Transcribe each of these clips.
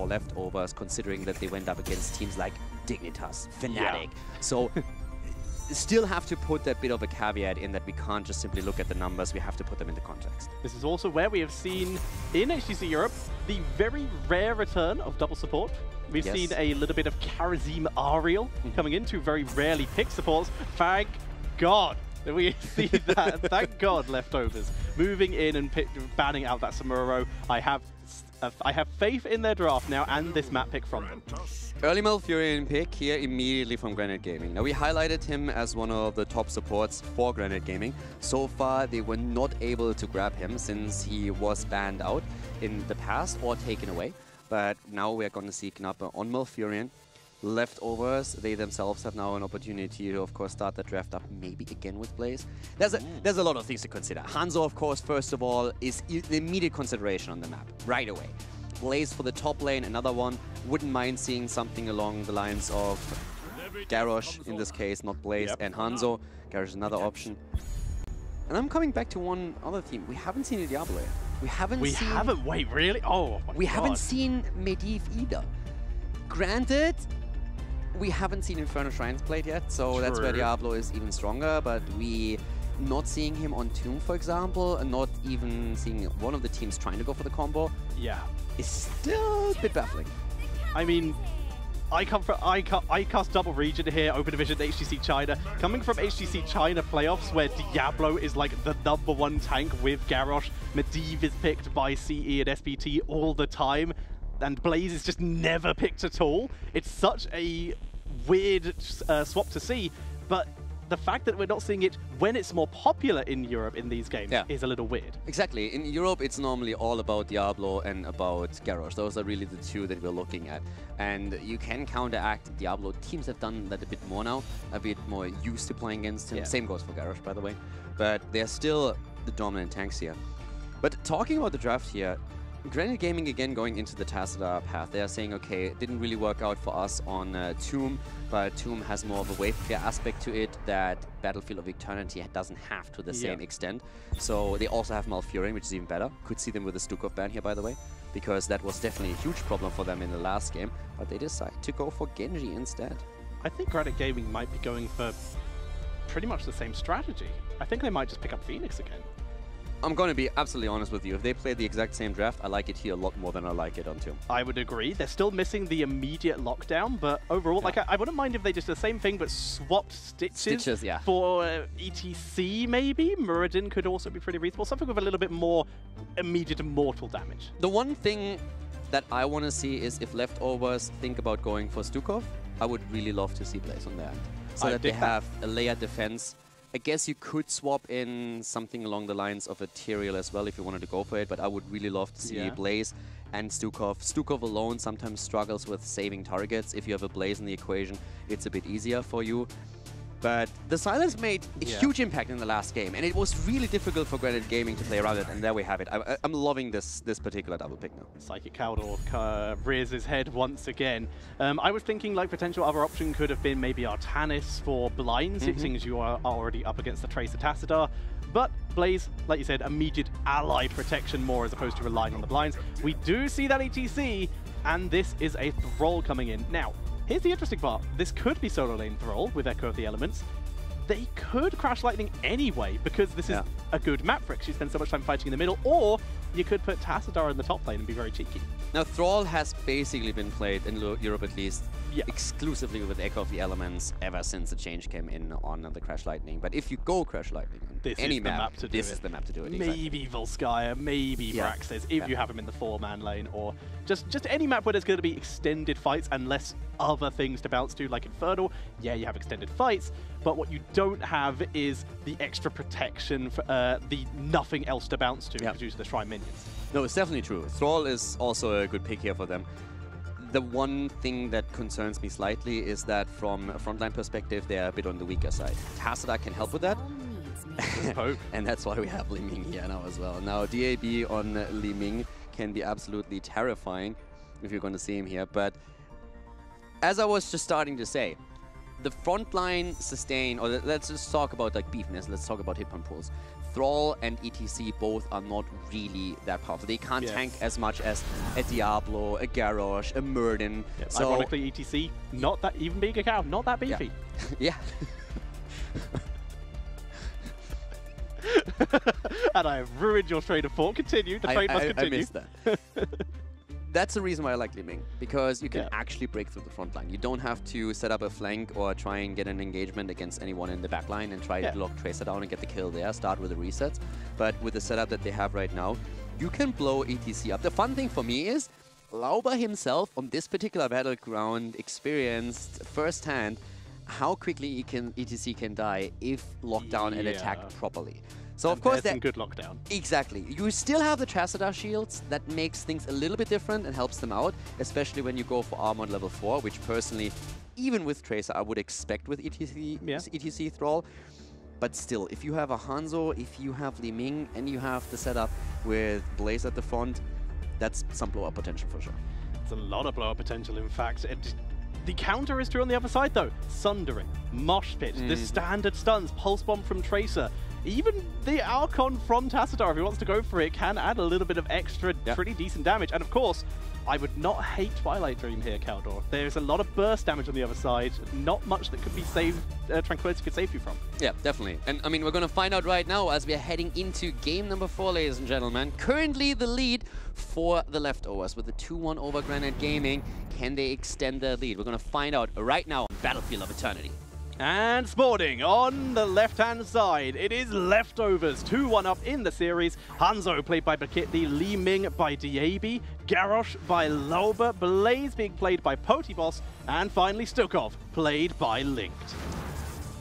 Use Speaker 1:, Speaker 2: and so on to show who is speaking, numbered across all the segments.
Speaker 1: for Leftovers, considering that they went up against teams like Dignitas, Fnatic. So still have to put that bit of a caveat in that we can't just simply look at the numbers, we have to put them into context.
Speaker 2: This is also where we have seen in HGC Europe the very rare return of double support. We've seen a little bit of Karazim Ariel coming in, two very rarely picked supports. Thank God that we see that. Thank God, Leftovers moving in and banning out that Samuro. I have faith in their draft now and this map pick from them.
Speaker 1: Early Malfurion pick here immediately from Granit Gaming. Now we highlighted him as one of the top supports for Granit Gaming. So far they were not able to grab him since he was banned out in the past or taken away. But now we're going to see Knappe on Malfurion. Leftovers, they themselves have now an opportunity to, of course, start the draft up maybe again with Blaze. There's a lot of things to consider. Hanzo, of course, first of all, is the immediate consideration on the map, right away. Blaze for the top lane, another one. Wouldn't mind seeing something along the lines of Garrosh, in this case, not Blaze, and Hanzo. Garrosh is another option. And I'm coming back to one other team. We haven't seen a Diablo yet. We haven't
Speaker 2: wait, really? Oh, my
Speaker 1: We
Speaker 2: God.
Speaker 1: haven't seen Medivh either. Granted, we haven't seen Inferno Shrines played yet, so that's where Diablo is even stronger, but we not seeing him on Tomb, for example, and not even seeing one of the teams trying to go for the combo is still a bit baffling.
Speaker 2: I mean, I cast double region here, Open Division HGC China. Coming from HGC China playoffs where Diablo is like the #1 tank with Garrosh, Medivh is picked by CE and SPT all the time, and Blaze is just never picked at all. It's such a weird swap to see, but the fact that we're not seeing it when it's more popular in Europe in these games is a little weird.
Speaker 1: Exactly. In Europe, it's normally all about Diablo and about Garrosh. Those are really the two that we're looking at. And you can counteract Diablo. Teams have done that a bit more now, a bit more used to playing against him. Same goes for Garrosh, by the way. But they're still the dominant tanks here. But talking about the draft here, Granit Gaming again going into the Tassadar path. They are saying, okay, it didn't really work out for us on Tomb, but Tomb has more of a wave clear aspect to it that Battlefield of Eternity doesn't have to the same extent. So they also have Malfurion, which is even better. Could see them with a Stukov ban here, by the way, because that was definitely a huge problem for them in the last game. But they decide to go for Genji instead.
Speaker 2: I think Granit Gaming might be going for pretty much the same strategy. I think they might just pick up Phoenix again.
Speaker 1: I'm going to be absolutely honest with you. If they play the exact same draft, I like it here a lot more than I like it on Tomb.
Speaker 2: I would agree. They're still missing the immediate lockdown, but overall, like I wouldn't mind if they did the same thing but swapped Stitches for ETC maybe. Muradin could also be pretty reasonable. Something with a little bit more immediate immortal damage.
Speaker 1: The one thing that I want to see is if Leftovers think about going for Stukov, I would really love to see Blaze on that. So that they have a layered defense. I guess you could swap in something along the lines of a Tyrael as well if you wanted to go for it, but I would really love to see Blaze and Stukov. Stukov alone sometimes struggles with saving targets. If you have a Blaze in the equation, it's a bit easier for you. But the silence made a huge impact in the last game, and it was really difficult for Granit Gaming to play around it, and there we have it. I'm loving this particular double pick now.
Speaker 2: Psychic Caldor rears his head once again. I was thinking like potential other option could have been maybe Artanis for blinds, seeing as you are already up against the Tracer Tassadar. But Blaze, like you said, immediate ally protection more as opposed to relying on the blinds. We do see that ETC, and this is a Thrall coming in. Now, here's the interesting part. This could be solo lane Thrall with Echo of the Elements. They could Crash Lightning anyway, because this is a good map for it. You spend so much time fighting in the middle, or you could put Tassadar in the top lane and be very cheeky.
Speaker 1: Now, Thrall has basically been played, in Europe at least, exclusively with Echo of the Elements ever since the change came in on the Crash Lightning. But if you go Crash Lightning on any map, this is the map to do it.
Speaker 2: Maybe Volskaya, maybe Braxes, if you have him in the 4-man lane, or just any map where there's going to be extended fights and less other things to bounce to, like Infernal. Yeah, you have extended fights, but what you don't have is the extra protection, for, the nothing else to bounce to due to the Shrine minions.
Speaker 1: No, it's definitely true. Thrall is also a good pick here for them. The one thing that concerns me slightly is that from a frontline perspective, they're a bit on the weaker side. Tassadar can help with that. And that's why we have Li Ming here now as well. Now, DAB on Li Ming can be absolutely terrifying if you're going to see him here. But as I was just starting to say, the frontline sustain, or let's just talk about like beefness, let's talk about hit point pools. Thrall and ETC both are not really that powerful. They can't tank as much as a Diablo, a Garrosh, a Murden.
Speaker 2: So ironically, ETC, not that, even being a cow, not that beefy.
Speaker 1: Yeah.
Speaker 2: And I have ruined your train of thought. Continue. The train must continue.
Speaker 1: I missed that. That's the reason why I like Li Ming, because you can actually break through the front line. You don't have to set up a flank or try and get an engagement against anyone in the back line and try to lock Tracer down and get the kill there, start with the resets. But with the setup that they have right now, you can blow ETC up. The fun thing for me is Lauber himself on this particular battleground experienced firsthand how quickly ETC can die if locked down and attacked properly. So of course
Speaker 2: that's some good lockdown.
Speaker 1: Exactly. You still have the Chassidar shields. That makes things a little bit different and helps them out, especially when you go for armor level 4, which personally, even with Tracer, I would expect with ETC Thrall. But still, if you have a Hanzo, if you have Li Ming, and you have the setup with Blaze at the front, that's some blow-up potential for sure.
Speaker 2: It's a lot of blow-up potential, in fact. The counter is true on the other side, though. Sundering, Mosh Pit, the standard stuns, Pulse Bomb from Tracer. Even the Archon from Tassadar, if he wants to go for it, can add a little bit of extra, pretty decent damage. And of course, I would not hate Twilight Dream here, Caldor. There's a lot of burst damage on the other side. Not much that could be saved, Tranquility could save you from. Yeah,
Speaker 1: definitely. And I mean, we're going to find out right now as we are heading into game number 4, ladies and gentlemen. Currently the lead for the Leftovers with the 2-1 over Granite Gaming. Can they extend their lead? We're going to find out right now on Battlefield of Eternity.
Speaker 2: And spawning on the left-hand side, it is Leftovers, 2-1 up in the series. Hanzo played by Bakitli, Li Ming by Diaby, Garrosh by Lauber, Blaze being played by Potiboss, and finally Stukov played by Linked.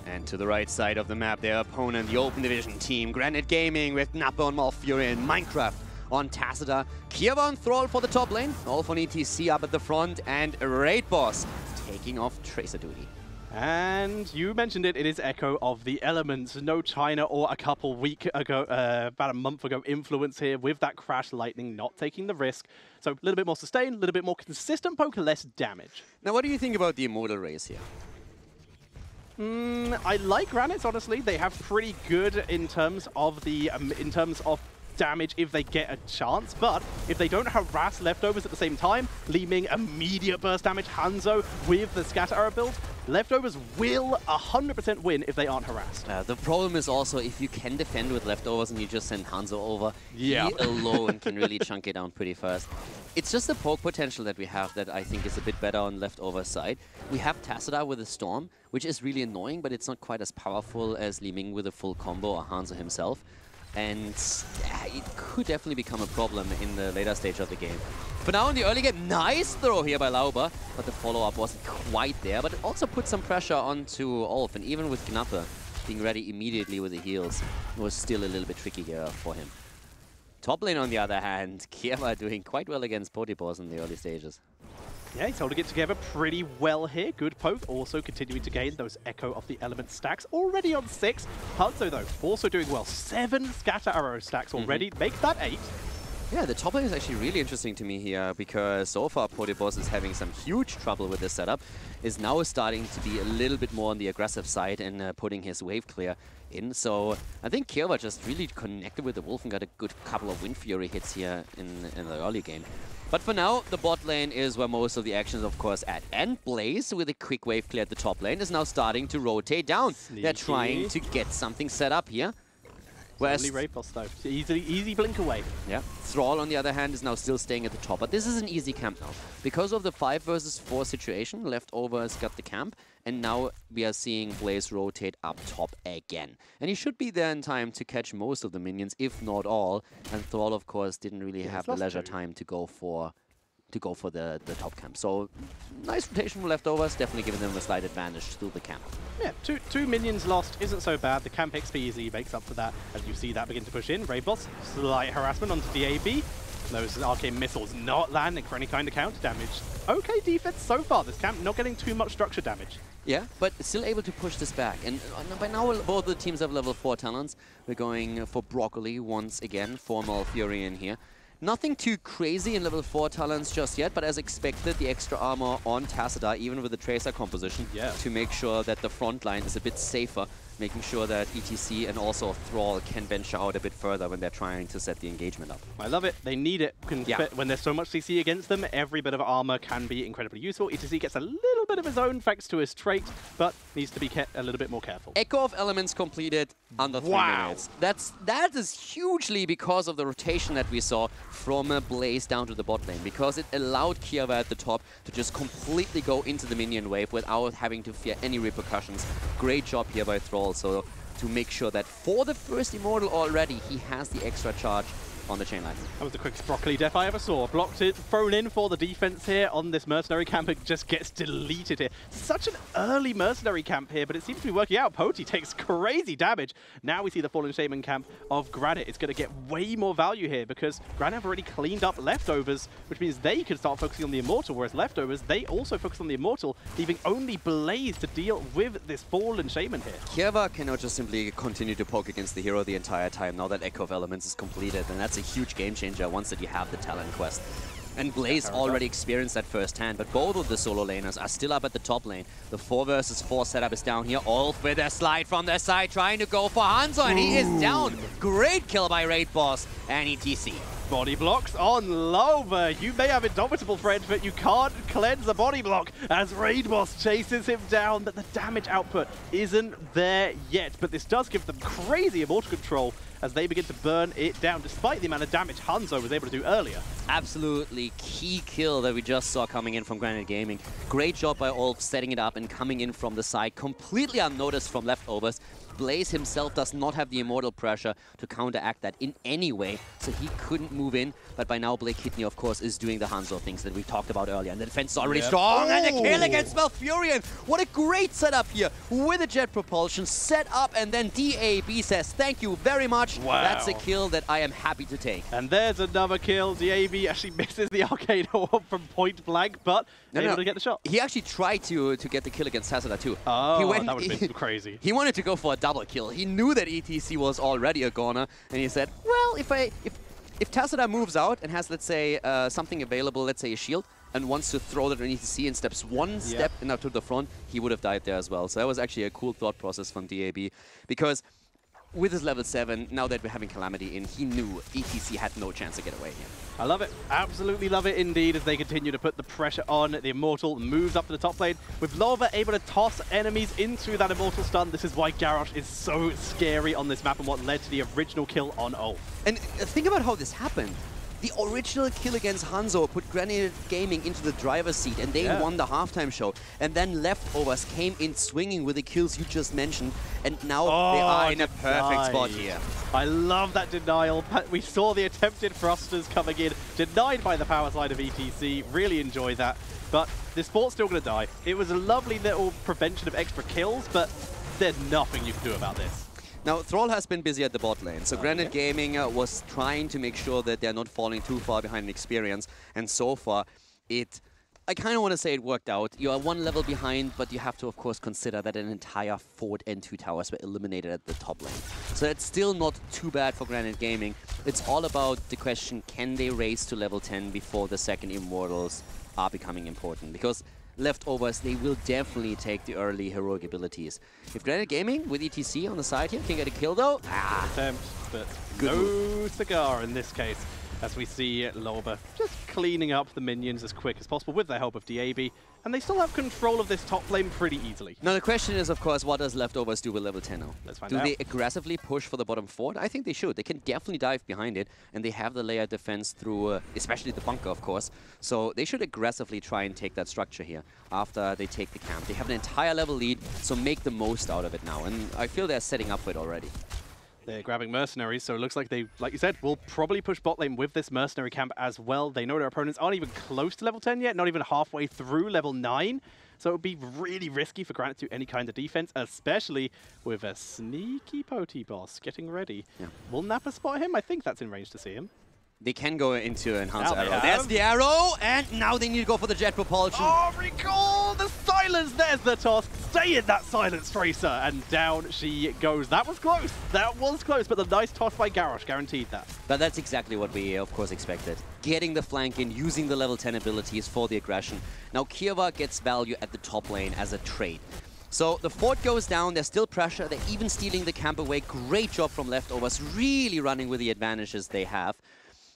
Speaker 1: And to the right side of the map, their opponent, the Open Division team, Granite Gaming with Nappa and Malfurion, Minecraft on Tassadar, Kieva and Thrall for the top lane, all for ETC up at the front, and Raid Boss taking off Tracer duty.
Speaker 2: And you mentioned it, it is Echo of the Elements. No China or a couple weeks ago, about a month ago, influence here with that Crash Lightning not taking the risk. So a little bit more sustain, a little bit more consistent poke, less damage.
Speaker 1: Now, what do you think about the Immortal Race here?
Speaker 2: I like Granits, honestly. They have pretty good in terms of damage if they get a chance, but if they don't harass Leftovers at the same time, Li Ming immediate burst damage, Hanzo with the Scatter Arrow build, Leftovers will 100% win if they aren't harassed.
Speaker 1: The problem is also if you can defend with Leftovers and you just send Hanzo over, he alone can really chunk it down pretty fast. It's just the poke potential that we have that I think is a bit better on Leftovers side. We have Tassadar with a Storm, which is really annoying, but it's not quite as powerful as Li Ming with a full combo or Hanzo himself. And it could definitely become a problem in the later stage of the game. For now in the early game, nice throw here by Lauber, but the follow-up wasn't quite there. But it also put some pressure onto Ulf, and even with Gnappa being ready immediately with the heals, it was still a little bit tricky here for him. Top lane on the other hand, Kieva doing quite well against Potiboss in the early stages.
Speaker 2: Yeah, he's holding it together pretty well here. Good poke, also continuing to gain those Echo of the Element stacks. Already on 6. Hanzo, though, also doing well. 7 Scatter Arrow stacks already. Make that 8.
Speaker 1: Yeah, the top lane is actually really interesting to me here because so far Potiboss is having some huge trouble with this setup. Is now starting to be a little bit more on the aggressive side and putting his wave clear in. So I think Kieva just really connected with the Wolf and got a good couple of Wind Fury hits here in the early game. But for now, the bot lane is where most of the action is, of course, at. And Blaze, with a quick wave clear at the top lane, is now starting to rotate down. Sneaky. They're trying to get something set up here.
Speaker 2: Whereas only Raid Boss, though. Easy blink away.
Speaker 1: Yeah. Thrall, on the other hand, is now still staying at the top. But this is an easy camp now. Because of the 5 versus 4 situation, Leftovers got the camp. And now we are seeing Blaze rotate up top again. And he should be there in time to catch most of the minions, if not all. And Thrall, of course, didn't really have the leisure time to go for the top camp. So nice rotation from Leftovers, definitely giving them a slight advantage through the camp.
Speaker 2: Yeah, two minions lost isn't so bad. The camp XP easily makes up for that. As you see that begin to push in, Raid Boss, slight harassment onto DAB. Those arcane missiles not landing for any kind of counter damage. Okay defense so far, this camp not getting too much structure damage.
Speaker 1: Yeah, but still able to push this back. And by now, both the teams have level 4 talents. We're going for Broccoli once again, for Malfurion here. Nothing too crazy in level 4 talents just yet, but as expected, the extra armor on Tassadar, even with the Tracer composition, to make sure that the front line is a bit safer making sure that ETC and also Thrall can venture out a bit further when they're trying to set the engagement up.
Speaker 2: I love it. They need it. When there's so much CC against them, every bit of armor can be incredibly useful. ETC gets a little bit of his own thanks to his trait, but needs to be a little bit more careful.
Speaker 1: Echo of Elements completed under 3 minutes. That is hugely because of the rotation that we saw from Blaze down to the bot lane, because it allowed Kiava at the top to just completely go into the minion wave without having to fear any repercussions. Great job here by Thrall, so to make sure that for the first Immortal already, he has the extra charge on the chain line.
Speaker 2: That was the quickest broccoli death I ever saw. Blocked it, thrown in for the defense here on this mercenary camp. It just gets deleted here. Such an early mercenary camp here, but it seems to be working out. Poti takes crazy damage. Now we see the Fallen Shaman camp of Granit. It's going to get way more value here because Granit have already cleaned up leftovers, which means they can start focusing on the Immortal, whereas leftovers, they also focus on the Immortal, leaving only Blaze to deal with this Fallen Shaman here.
Speaker 1: Kiava cannot just simply continue to poke against the hero the entire time now that Echo of Elements is completed, and that's a huge game changer once that you have the talent quest. And Blaze already experienced that firsthand, but both of the solo laners are still up at the top lane. The 4 versus 4 setup is down here. Ulf with a slide from the side, trying to go for Hanzo, and he is down. Great kill by Raid Boss and ETC.
Speaker 2: Body blocks on Lover. You may have Indomitable, friend, but you can't cleanse the body block as Raid Boss chases him down, but the damage output isn't there yet. But this does give them crazy immortal control as they begin to burn it down, despite the amount of damage Hanzo was able to do earlier.
Speaker 1: Absolutely key kill that we just saw coming in from Granit Gaming. Great job by Ulf setting it up and coming in from the side, completely unnoticed from leftovers. Blaze himself does not have the Immortal pressure to counteract that in any way, so he couldn't move in. But by now, Blake Kidney, of course, is doing the Hanzo things that we talked about earlier. And the defense is already strong, and the kill against Malfurion. What a great setup here with a jet propulsion set up, and then DAB says, thank you very much.
Speaker 2: Wow.
Speaker 1: That's a kill that I am happy to take.
Speaker 2: And there's another kill. DAB actually misses the arcade orb from point blank, but able to get the shot.
Speaker 1: He actually tried to get the kill against Tazada too.
Speaker 2: Oh, that would have been crazy.
Speaker 1: He wanted to go for a double kill. He knew that ETC was already a goner, and he said, well, if Tazada moves out and has, let's say, something available, let's say a shield, and wants to throw that on ETC and steps one step to the front, he would have died there as well. So that was actually a cool thought process from DAB, because with his level 7, now that we're having Calamity in, he knew ETC had no chance to get away here.
Speaker 2: I love it. Absolutely love it indeed as they continue to put the pressure on. The Immortal moves up to the top lane with Lova able to toss enemies into that Immortal stun. This is why Garrosh is so scary on this map and what led to the original kill on Ulf.
Speaker 1: And think about how this happened. The original kill against Hanzo put Granit Gaming into the driver's seat, and they won the halftime show. And then Leftovers came in swinging with the kills you just mentioned, and now they are in a perfect spot here.
Speaker 2: I love that denial. We saw the attempted thrusters coming in, denied by the power side of ETC. Really enjoy that. But this sport's still going to die. It was a lovely little prevention of extra kills, but there's nothing you can do about this.
Speaker 1: Now, Thrall has been busy at the bot lane, so Granit Gaming was trying to make sure that they're not falling too far behind in experience, and so far, I kind of want to say it worked out. You are 1 level behind, but you have to, of course, consider that an entire fort and 2 towers were eliminated at the top lane. So it's still not too bad for Granit Gaming. It's all about the question, can they race to level 10 before the second Immortals are becoming important? Because Leftovers, they will definitely take the early heroic abilities. If Granit Gaming with ETC on the side here can get a kill though,
Speaker 2: attempt, but no cigar in this case. As we see Loba just cleaning up the minions as quick as possible with the help of DAB, and they still have control of this top lane pretty easily.
Speaker 1: Now the question is, of course, what does Leftovers do with level 10 now?
Speaker 2: Let's find out.
Speaker 1: Do they aggressively push for the bottom fort? I think they should. They can definitely dive behind it, and they have the layered defense through, especially the bunker, of course. So they should aggressively try and take that structure here after they take the camp. They have an entire level lead, so make the most out of it now, and I feel they're setting up for it already.
Speaker 2: They're grabbing mercenaries, so it looks like they, like you said, will probably push bot lane with this mercenary camp as well. They know their opponents aren't even close to level 10 yet, not even halfway through level 9. So it would be really risky for Granit to do any kind of defense, especially with a sneaky Poti boss getting ready. Yeah. Will Nappa spot him? I think that's in range to see him.
Speaker 1: They can go into an Enhancer arrow. There's the arrow, and now they need to go for the jet propulsion.
Speaker 2: Oh, recall the silence. There's the toss. Stay in that silence, Tracer. And down she goes. That was close. That was close, but the nice toss by Garrosh guaranteed that.
Speaker 1: But that's exactly what we, of course, expected. Getting the flank in, using the level 10 abilities for the aggression. Now, Kiava gets value at the top lane as a trade. So the fort goes down, there's still pressure, they're even stealing the camp away. Great job from Leftovers, really running with the advantages they have.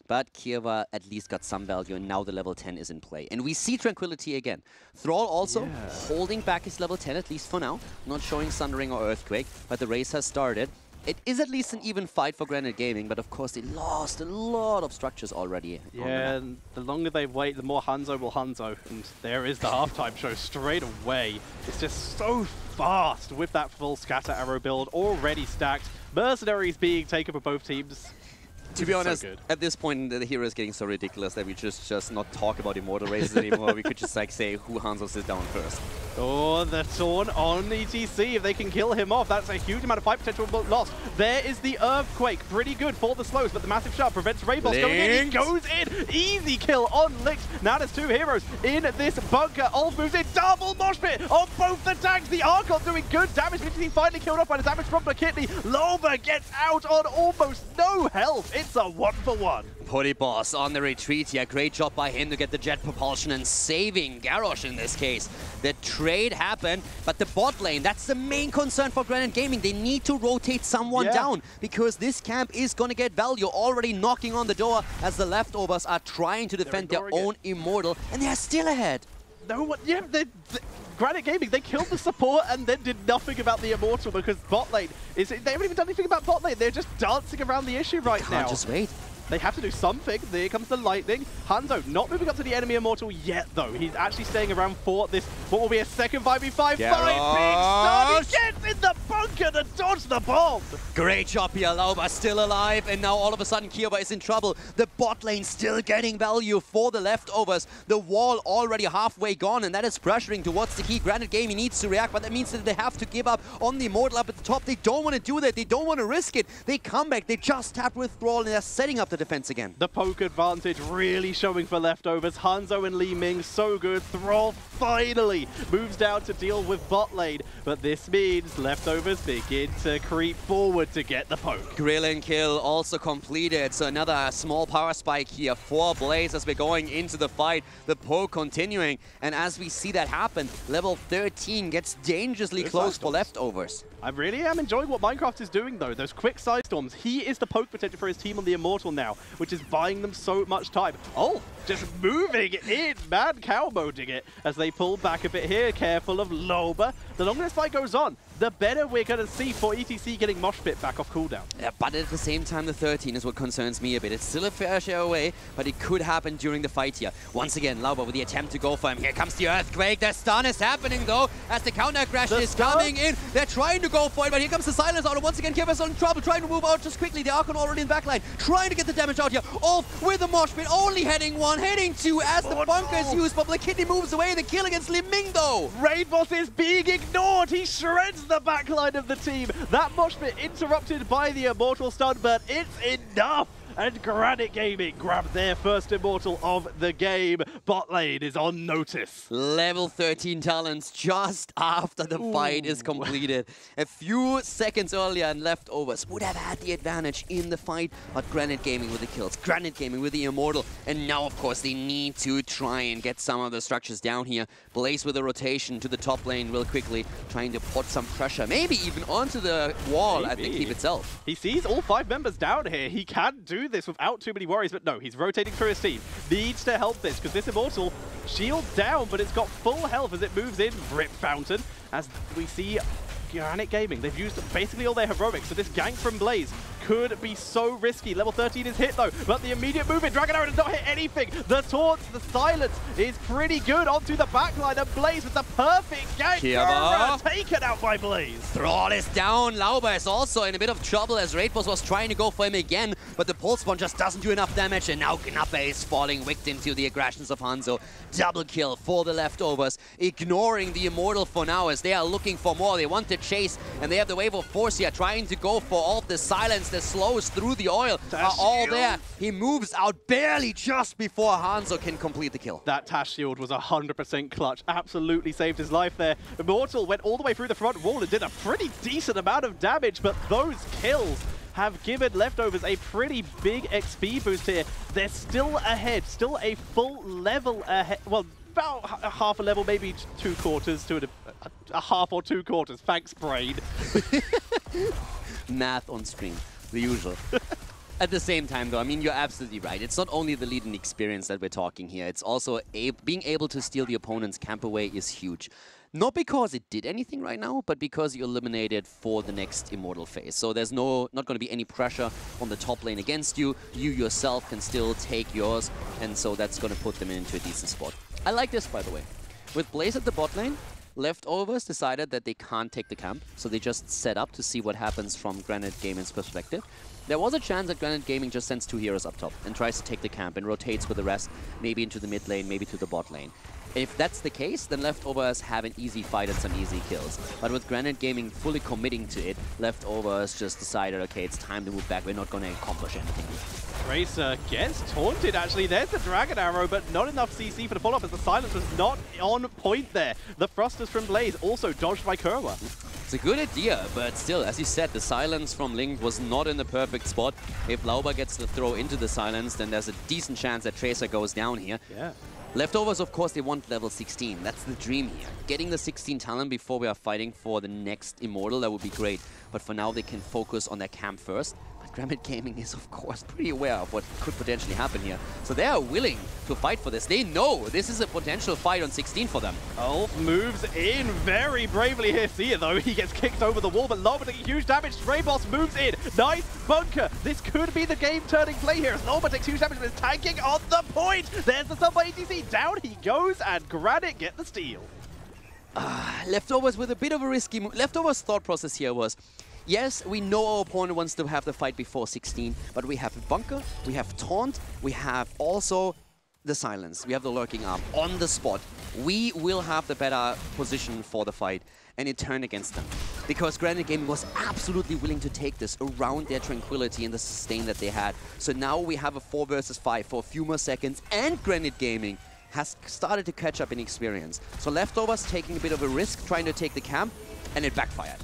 Speaker 1: But Kiewa at least got some value, and now the level 10 is in play. And we see Tranquility again. Thrall also holding back his level 10, at least for now. Not showing Sundering or Earthquake, but the race has started. It is at least an even fight for Granit Gaming, but of course they lost a lot of structures already.
Speaker 2: Yeah, and the longer they wait, the more Hanzo will Hanzo. And there is the halftime show straight away. It's just so fast with that full scatter arrow build already stacked. Mercenaries being taken for both teams.
Speaker 1: To be honest, at this point, the hero is getting so ridiculous that we just not talk about Immortal races anymore. We could just like say who Hanzos is down first.
Speaker 2: Oh, the taunt on ETC. If they can kill him off, that's a huge amount of fight potential lost. There is the Earthquake. Pretty good for the slows, but the massive shot prevents Rainboss going in. He goes in. Easy kill on Linked. Now there's two heroes in this bunker. Ulf moves in. Double mosh pit on both the tanks. The Archon doing good damage. He finally killed off by the damage from Blakitli. Loba gets out on almost no health. It's a 1-for-1.
Speaker 1: Putty Boss on the retreat here. Great job by him to get the jet propulsion and saving Garrosh in this case. The trade happened, but the bot lane, that's the main concern for Granit Gaming. They need to rotate someone down because this camp is going to get value. Already knocking on the door as the Leftovers are trying to defend their own Immortal, and they're still ahead.
Speaker 2: No one, Granit Gaming, they killed the support and then did nothing about the Immortal because bot lane, they haven't even done anything about bot lane. They're just dancing around the issue right now.
Speaker 1: Just wait.
Speaker 2: They have to do something. There comes the lightning. Hanzo not moving up to the enemy Immortal yet, though. He's actually staying around for this, what will be a second 5v5 fight. Big stun. He gets in the bunker to dodge the bomb.
Speaker 1: Great job here. Lauba still alive, and now all of a sudden Kiewa is in trouble. The bot lane still getting value for the Leftovers. The wall already halfway gone, and that is pressuring towards the key. Granit Gaming needs to react, but that means that they have to give up on the Immortal up at the top. They don't want to do that. They don't want to risk it. They come back. They just tapped with Thrall, and they're setting up the defense again.
Speaker 2: The poke advantage really showing for Leftovers. Hanzo and Li Ming so good. Thrall finally moves down to deal with bot lane, but this means Leftovers begin to creep forward to get the poke.
Speaker 1: Grilling kill also completed, so another small power spike here for Blaze as we're going into the fight. The poke continuing, and as we see that happen, level 13 gets dangerously close for Leftovers.
Speaker 2: I really am enjoying what Minecraft is doing, though. Those quick side storms. He is the poke potential for his team on the Immortal now, which is buying them so much time. Oh, just moving in, mad cow moding it as they pull back a bit here. Careful of Loba. The longer this fight goes on, the better we're going to see for ETC getting Mosh Pit back off cooldown. Yeah,
Speaker 1: but at the same time, the 13 is what concerns me a bit. It's still a fair share away, but it could happen during the fight here. Once again, Lauba with the attempt to go for him. Here comes the Earthquake. The stun is happening, though, as the counter crash is coming in. They're trying to go for it, but here comes the silence out. And once again, Kiewa's in trouble, trying to move out just quickly. The Archon already in backline, trying to get the damage out here. Ulf with the Mosh Pit, only heading one, heading two, as the bunker is used, but Blakitli moves away. The kill against Li Ming, though.
Speaker 2: Rainboss is being ignored. He shreds the backline of the team. That mosh pit interrupted by the Immortal stun, but it's enough. And Granit Gaming grab their first Immortal of the game. Bot lane is on notice.
Speaker 1: Level 13 talents just after the fight is completed. A few seconds earlier and Leftovers would have had the advantage in the fight, but Granit Gaming with the kills, Granit Gaming with the Immortal, and now of course they need to try and get some of the structures down here. Blaze with a rotation to the top lane real quickly, trying to put some pressure, maybe even onto the wall at the keep itself.
Speaker 2: He sees all 5 members down here. He can do this without too many worries, but no, he's rotating through his team. Needs to help this, because this Immortal, shield down, but it's got full health as it moves in. Rip Fountain, as we see Granit Gaming. They've used basically all their heroics, so this gank from Blaze could be so risky. Level 13 is hit though, but the immediate movement, Dragon Arrow does not hit anything. The taunts, the silence is pretty good onto the backline, and Blaze with the perfect gank. Taken out by Blaze.
Speaker 1: Thrall is down. Lauba is also in a bit of trouble as Raidboss was trying to go for him again, but the Pulse Bomb just doesn't do enough damage, and now Knappe is falling victim to the aggressions of Hanzo. Double kill for the Leftovers, ignoring the Immortal for now as they are looking for more. They want to chase, and they have the wave of force here, trying to go for all of the silence. The slows through the oil are all there. He moves out barely just before Hanzo can complete the kill.
Speaker 2: That Tash shield was 100% clutch. Absolutely saved his life there. Immortal went all the way through the front wall and did a pretty decent amount of damage, but those kills have given Leftovers a pretty big XP boost here. They're still ahead, still a full level ahead. Well, about half a level, maybe 2/4 to a half or 2 quarters. Thanks, brain.
Speaker 1: Math on stream, the usual. At the same time, though, I mean, you're absolutely right. It's not only the lead and experience that we're talking here. It's also being able to steal the opponent's camp away is huge. Not because it did anything right now, but because you eliminated for the next Immortal phase. So there's not going to be any pressure on the top lane against you. You yourself can still take yours, and so that's going to put them into a decent spot. I like this, by the way. With Blaze at the bot lane, Leftovers decided that they can't take the camp, so they just set up to see what happens from Granit Gaming's perspective. There was a chance that Granit Gaming just sends 2 heroes up top and tries to take the camp and rotates with the rest, maybe into the mid lane, maybe to the bot lane. If that's the case, then Leftovers have an easy fight and some easy kills. But with Granit Gaming fully committing to it, Leftovers just decided, okay, it's time to move back. We're not going to accomplish anything.
Speaker 2: Tracer gets taunted, actually. There's the Dragon Arrow, but not enough CC for the follow-up as the silence was not on point there. The thrusters from Blaze also dodged by Kurwa.
Speaker 1: It's a good idea, but still, as you said, the silence from Link was not in the perfect spot. If Lauber gets the throw into the silence, then there's a decent chance that Tracer goes down here.
Speaker 2: Yeah.
Speaker 1: Leftovers, of course, they want level 16. That's the dream here. Getting the 16 talent before we are fighting for the next Immortal, that would be great. But for now, they can focus on their camp first. But Granit Gaming is, of course, pretty aware of what could potentially happen here. So they are willing to fight for this. They know this is a potential fight on 16 for them.
Speaker 2: Ulf moves in very bravely here. See it, though. He gets kicked over the wall, but Lauber taking huge damage. Stray Boss moves in. Nice bunker. This could be the game-turning play here as Lauber takes huge damage, but is tanking on the point. There's the sub by HGC. Down he goes, and Granit get the steal.
Speaker 1: Leftovers with a bit of a risky move. Leftovers' thought process here was, yes, we know our opponent wants to have the fight before 16, but we have a bunker, we have taunt, we have also the silence, we have the lurking arm on the spot. We will have the better position for the fight, and it turned against them. Because Granit Gaming was absolutely willing to take this around their tranquility and the sustain that they had. So now we have a 4 versus 5 for a few more seconds, and Granit Gaming has started to catch up in experience. So Leftovers taking a bit of a risk, trying to take the camp, and it backfired.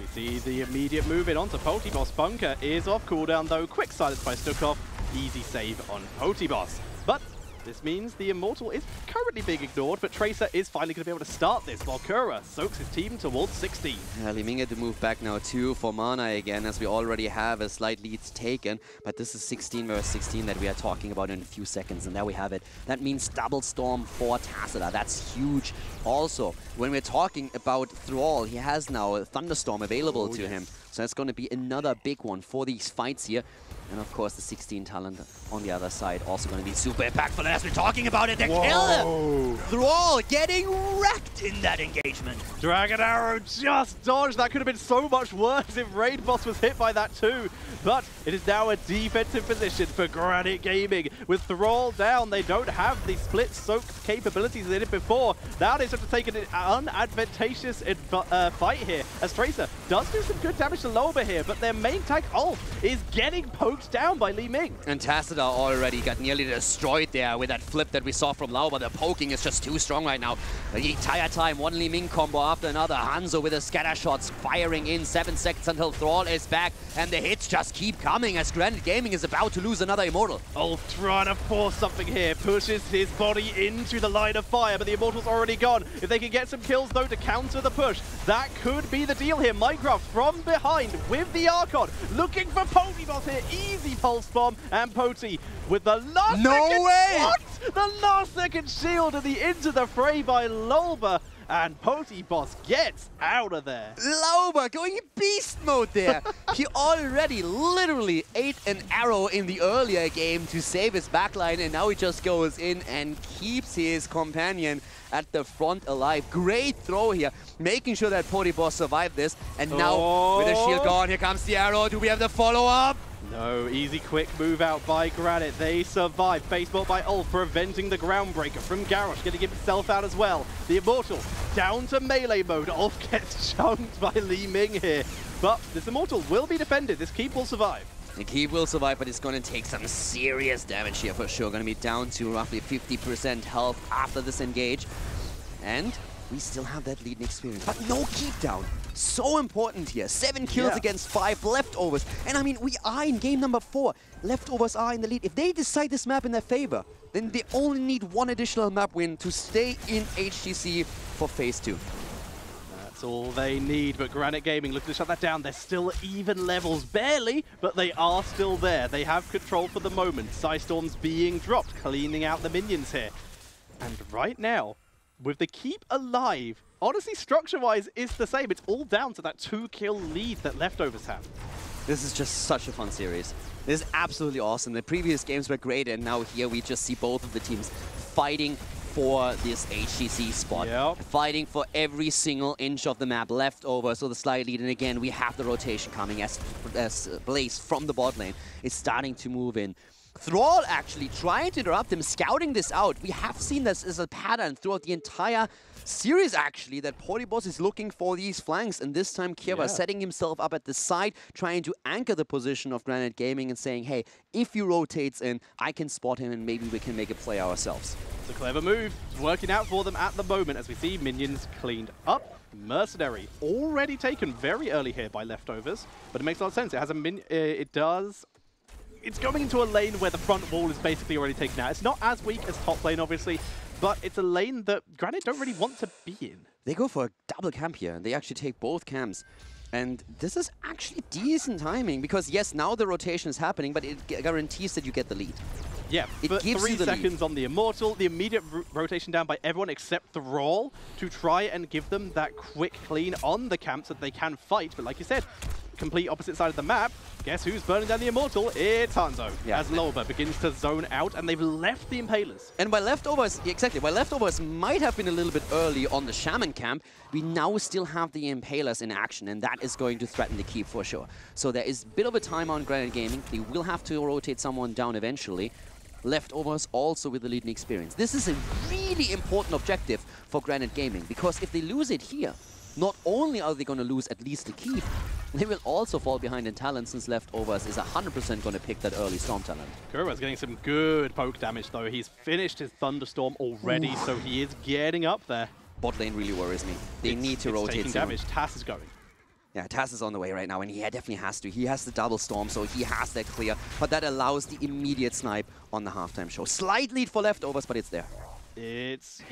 Speaker 2: We see the immediate move in onto Potiboss. Bunker is off cooldown, though. Quick silence by Stukov. Easy save on Potiboss. But this means the Immortal is currently being ignored, but Tracer is finally going to be able to start this while Kura soaks his team towards 16.
Speaker 1: Li Ming had to move back now too for mana again, as we already have a slight lead taken. But this is 16 versus 16 that we are talking about in a few seconds, and there we have it. That means double storm for Tacita. That's huge. Also, when we're talking about Thrall, he has now a Thunderstorm available to him. So that's going to be another big one for these fights here. And of course, the 16 talent on the other side also going to be super impactful as we're talking about it. The kill! Thrall getting wrecked in that engagement.
Speaker 2: Dragon Arrow just dodged. That could have been so much worse if Raid Boss was hit by that too. But it is now a defensive position for Granit Gaming. With Thrall down, they don't have the split soak capabilities they did before. Now they have to take an unadvantageous fight here, as Tracer does do some good damage to Loba here, but their main tank Ulf is getting poked down by Li Ming.
Speaker 1: And Tacita already got nearly destroyed there with that flip that we saw from Lauber. The poking is just too strong right now. The entire time, one Li Ming combo after another. Hanzo with the scatter shots firing in. 7 seconds until Thrall is back, and the hits just keep coming as Granit Gaming is about to lose another Immortal.
Speaker 2: Ulf trying to force something here, pushes his body into the line of fire, but the Immortal's already gone. If they can get some kills though to counter the push, that could be the deal here. Minecraft from behind with the Archon, looking for Potiboss here. Easy pulse bomb, and Poti with the last second. What? The last second shield and the into the fray by Lolba, and Potiboss gets out of there.
Speaker 1: Lauber going beast mode there. He already literally ate an arrow in the earlier game to save his backline, and now he just goes in and keeps his companion at the front alive. Great throw here, making sure that Potiboss survived this. And now with the shield gone, here comes the arrow. Do we have the follow-up?
Speaker 2: No, easy quick move out by Granit. They survive. Baseball by Ulf, preventing the Groundbreaker from Garrosh, getting himself out as well. The Immortal down to melee mode. Ulf gets chunked by Li Ming here. But this Immortal will be defended. This keep will survive.
Speaker 1: The keep will survive, but it's going to take some serious damage here for sure. Going to be down to roughly 50% health after this engage. And we still have that lead in experience, but no keep down. So important here. 7 kills against 5 leftovers. And I mean, we are in game number 4. Leftovers are in the lead. If they decide this map in their favor, then they only need 1 additional map win to stay in HGC for phase 2.
Speaker 2: That's all they need, but Granit Gaming looking to shut that down. They're still even levels, barely, but they are still there. They have control for the moment. Psystorm's being dropped, cleaning out the minions here. And right now, with the keep alive, honestly, structure-wise, it's the same. It's all down to that 2-kill lead that Leftovers have.
Speaker 1: This is just such a fun series. This is absolutely awesome. The previous games were great, and now here we just see both of the teams fighting for this HGC spot, fighting for every single inch of the map left over, so the slight lead. And again, we have the rotation coming as Blaze from the bot lane is starting to move in. Thrall actually trying to interrupt him, scouting this out. We have seen this as a pattern throughout the entire series, actually, that Portibos is looking for these flanks, and this time Kirva setting himself up at the side, trying to anchor the position of Granit Gaming and saying, hey, if he rotates in, I can spot him and maybe we can make a play ourselves.
Speaker 2: It's a clever move. It's working out for them at the moment as we see minions cleaned up. Mercenary already taken very early here by Leftovers, but it makes a lot of sense. It has a it's going into a lane where the front wall is basically already taken out. It's not as weak as top lane, obviously, but it's a lane that Granit don't really want to be in.
Speaker 1: They go for a double camp here, and they actually take both camps. And this is actually decent timing, because yes, now the rotation is happening, but it guarantees that you get the lead.
Speaker 2: Yeah,
Speaker 1: it
Speaker 2: but
Speaker 1: gives
Speaker 2: 3
Speaker 1: you the
Speaker 2: seconds
Speaker 1: lead.
Speaker 2: on the Immortal, the immediate rotation down by everyone except Thrall to try and give them that quick clean on the camp so that they can fight. But like you said, complete opposite side of the map. Guess who's burning down the Immortal? It's Hanzo, as Loba begins to zone out, and they've left the Impalers.
Speaker 1: And while Leftovers, while Leftovers might have been a little bit early on the Shaman camp, we now still have the Impalers in action, and that is going to threaten the keep for sure. So there is a bit of a time on Granit Gaming. They will have to rotate someone down eventually. Leftovers also with the leading experience. This is a really important objective for Granit Gaming, because if they lose it here, not only are they going to lose at least the keep, they will also fall behind in talent, since Leftovers is 100% going to pick that early Storm talent.
Speaker 2: Kuro's getting some good poke damage though. He's finished his Thunderstorm already, so he is getting up there.
Speaker 1: Bot lane really worries me. They need to rotate
Speaker 2: taking damage. Tass is going.
Speaker 1: Yeah, Tass is on the way right now, and he definitely has to. He has the double storm, so he has that clear, but that allows the immediate snipe on the halftime show. Slight lead for Leftovers, but it's there.
Speaker 2: It's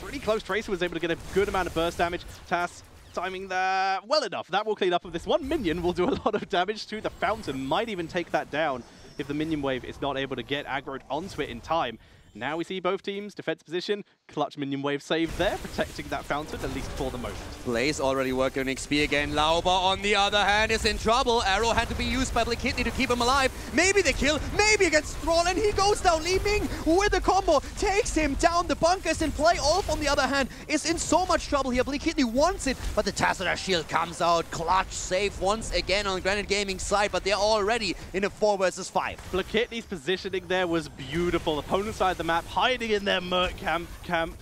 Speaker 2: pretty close. Tracer was able to get a good amount of burst damage. Tass timing that well enough. That will clean up of this. One minion will do a lot of damage to the fountain. Might even take that down if the minion wave is not able to get aggroed onto it in time. Now we see both teams, defense position, clutch minion wave saved there, protecting that fountain, at least for the moment.
Speaker 1: Blaze already working on XP again. Lauba, on the other hand, is in trouble. Arrow had to be used by Blakitney to keep him alive. Maybe the kill, maybe against Thrall, and he goes down. Li Ming with the combo takes him down. The bunkers in play. Olf, on the other hand, is in so much trouble here. Blakitney wants it, but the Tassadar shield comes out. Clutch save once again on Granit Gaming's side, but they're already in a 4 versus 5.
Speaker 2: Blakitney's positioning there was beautiful. Opponent side of the map, hiding in their Merc camp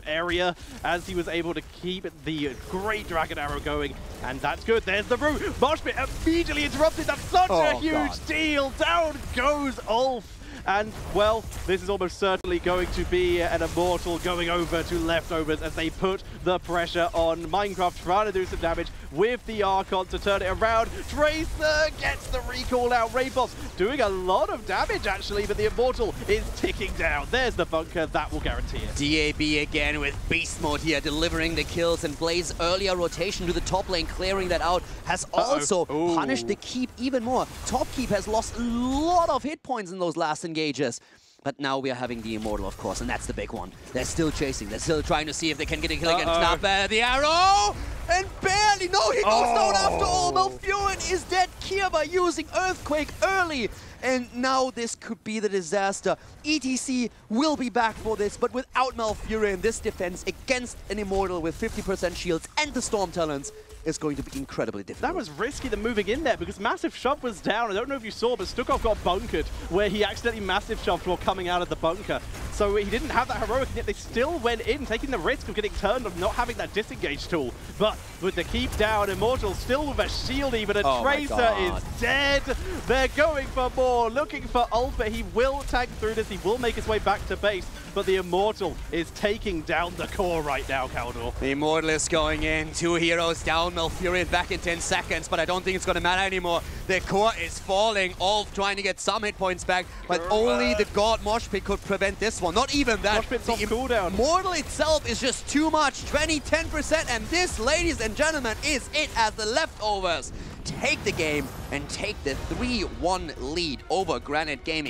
Speaker 2: area, as he was able to keep the great Dragon Arrow going, and that's good. There's the root. Moshpit immediately interrupted. That's such a huge deal. Down goes Ulf. And, well, this is almost certainly going to be an Immortal going over to Leftovers as they put the pressure on. Minecraft trying to do some damage with the Archon to turn it around. Tracer gets the recall out. Rainboss doing a lot of damage, actually, but the Immortal is ticking down. There's the bunker. That will guarantee it.
Speaker 1: DAB again with Beast Mode here, delivering the kills, and Blaze earlier rotation to the top lane, clearing that out, has also punished the keep even more. Top keep has lost a lot of hit points in those last engages. But now we are having the Immortal, of course, and that's the big one. They're still chasing. They're still trying to see if they can get a kill against Snap. The arrow! And barely! No, he goes down after all. Malfurion is dead. Kirva using Earthquake early. And now this could be the disaster. ETC will be back for this, but without Malfurion, this defense against an Immortal with 50% shields and the Storm talents is going to be incredibly difficult.
Speaker 2: That was risky, the moving in there, because Massive Shove was down. I don't know if you saw, but Stukov got bunkered, where he accidentally Massive Shoved while coming out of the bunker. So he didn't have that heroic, and yet they still went in, taking the risk of getting turned, of not having that disengage tool. But with the keep down, Immortal still with a shield even, and Tracer is dead. They're going for more, looking for Ulf, but he will tank through this. He will make his way back to base. but the Immortal is taking down the core right now, Caldor.
Speaker 1: The Immortal is going in. 2 heroes down. Malfurion back in 10 seconds, but I don't think it's going to matter anymore. The core is falling. Ulf trying to get some hit points back, but only the God Mosh Pit could prevent this one. Not even that.
Speaker 2: Mosh Pit's off cooldown.
Speaker 1: Immortal itself is just too much. 10%, and this, ladies and gentlemen, is it as the leftovers take the game and take the 3-1 lead over Granit Gaming.